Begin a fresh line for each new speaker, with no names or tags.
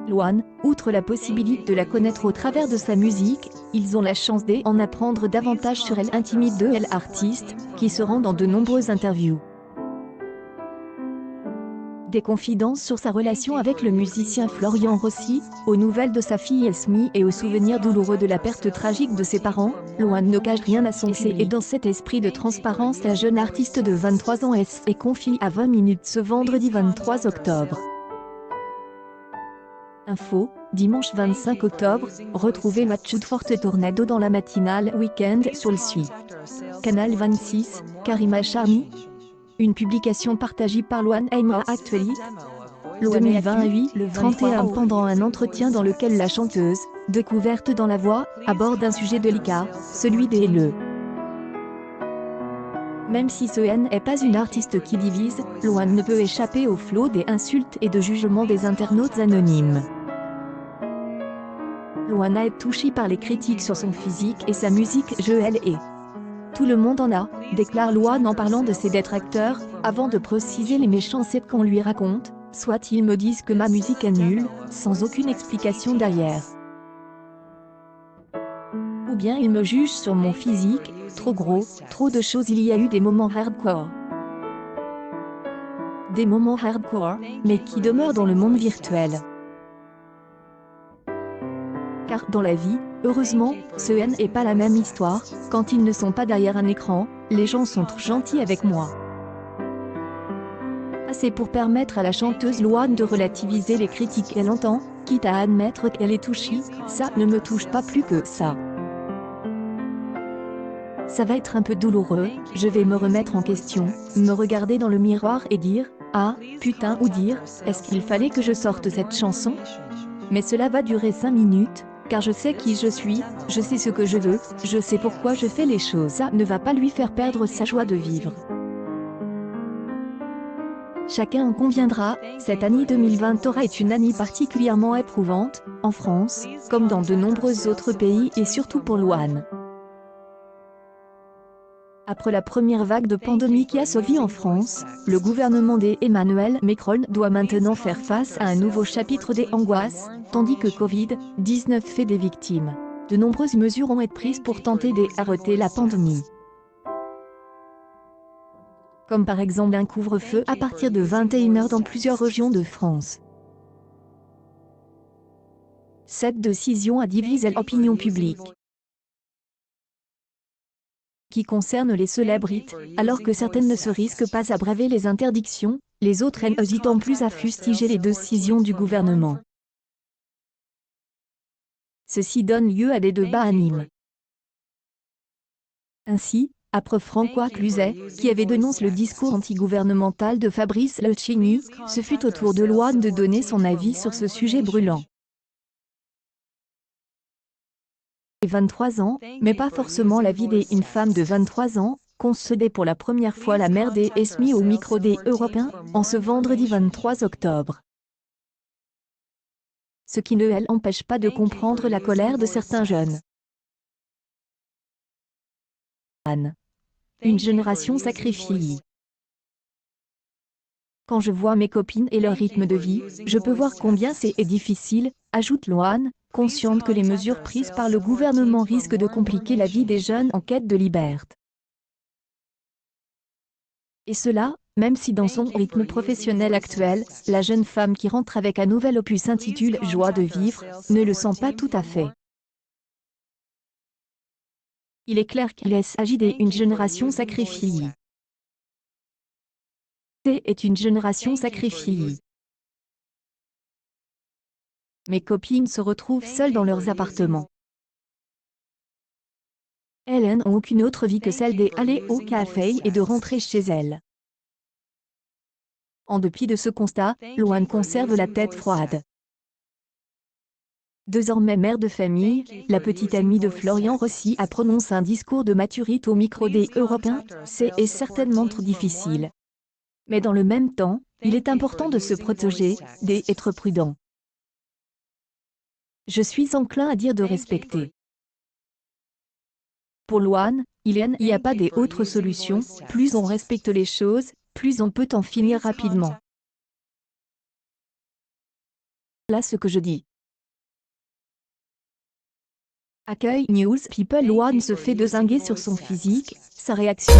Loane, outre la possibilité de la connaître au travers de sa musique, ils ont la chance d'en apprendre davantage sur elle intimide de elle artiste, qui se rend dans de nombreuses interviews. Des confidences sur sa relation avec le musicien Florian Rossi, aux nouvelles de sa fille Esmi et aux souvenirs douloureux de la perte tragique de ses parents, Loane ne cache rien à son public. Et dans cet esprit de transparence, la jeune artiste de 23 ans est confiée à 20 minutes ce vendredi 23 octobre. Info, dimanche 25 octobre, retrouvez Mathieu de Forte Tornado dans la matinale Week-end sur le SUI. Canal 26, Karima Charny. Une publication partagée par Loane Aima Actuality. 2028, le 31 pendant un entretien dans lequel la chanteuse, découverte dans la voix, aborde un sujet délicat, celui des LE. Même si ce n'est pas une artiste qui divise, Loane ne peut échapper au flot des insultes et de jugements des internautes anonymes. Loane est touchée par les critiques sur son physique et sa musique. Elle est. Tout le monde en a, déclare Loane en parlant de ses détracteurs, avant de préciser les méchancetés qu'on lui raconte, soit ils me disent que ma musique est nulle, sans aucune explication derrière. Ou bien ils me jugent sur mon physique, trop gros, trop de choses. Il y a eu des moments hardcore. Des moments hardcore, mais qui demeurent dans le monde virtuel. Car dans la vie, heureusement, ce n'est pas la même histoire, quand ils ne sont pas derrière un écran, les gens sont trop gentils avec moi. C'est pour permettre à la chanteuse Loane de relativiser les critiques qu'elle entend, quitte à admettre qu'elle est touchée, ça ne me touche pas plus que ça. Ça va être un peu douloureux, je vais me remettre en question, me regarder dans le miroir et dire, ah, putain, ou dire, est-ce qu'il fallait que je sorte cette chanson? Mais cela va durer 5 minutes, car je sais qui je suis, je sais ce que je veux, je sais pourquoi je fais les choses. Ça ne va pas lui faire perdre sa joie de vivre. Chacun en conviendra, cette année 2023 est une année particulièrement éprouvante, en France, comme dans de nombreux autres pays et surtout pour Loane. Après la première vague de pandémie qui a sauvé en France, le gouvernement d'Emmanuel Macron doit maintenant faire face à un nouveau chapitre des angoisses, tandis que Covid-19 fait des victimes. De nombreuses mesures ont été prises pour tenter d'arrêter la pandémie. Comme par exemple un couvre-feu à partir de 21h dans plusieurs régions de France. Cette décision a divisé l'opinion publique, qui concerne les célébrités, alors que certaines ne se risquent pas à braver les interdictions, les autres hésitant plus à fustiger les décisions du gouvernement. Ceci donne lieu à des débats animés. Ainsi, après François Cluzet, qui avait dénoncé le discours antigouvernemental de Fabrice Lucchini, ce fut au tour de Loane de donner son avis sur ce sujet brûlant. 23 ans, mais pas forcément l'avis d'une femme de 23 ans, concédait pour la première fois la mère d'Esmi au micro des Européens, en ce vendredi 23 octobre. Ce qui ne l'empêche pas de comprendre la colère de certains jeunes. Une génération sacrifiée. Quand je vois mes copines et leur rythme de vie, je peux voir combien c'est difficile, ajoute Loane, consciente que les mesures prises par le gouvernement risquent de compliquer la vie des jeunes en quête de liberté. Et cela, même si dans son rythme professionnel actuel, la jeune femme qui rentre avec un nouvel opus intitulé « Joie de vivre » ne le sent pas tout à fait. Il est clair qu'il s'agit d'une génération sacrifiée. C'est une génération sacrifiée. Mes copines se retrouvent seules dans leurs appartements. Elles n'ont aucune autre vie que celle d'aller au café et de rentrer chez elles. En dépit de ce constat, Loane conserve la tête froide. Désormais mère de famille, la petite amie de Florian Rossi a prononcé un discours de maturité au micro des Européens, c'est certainement trop difficile. Mais dans le même temps, il est important de se protéger, d'être prudent. Je suis enclin à dire de respecter. Pour Loane, il n'y a pas d'autre solution, plus on respecte les choses, plus on peut en finir rapidement. Là ce que je dis. Accueil News People One se fait dézinguer sur son physique, sa réaction.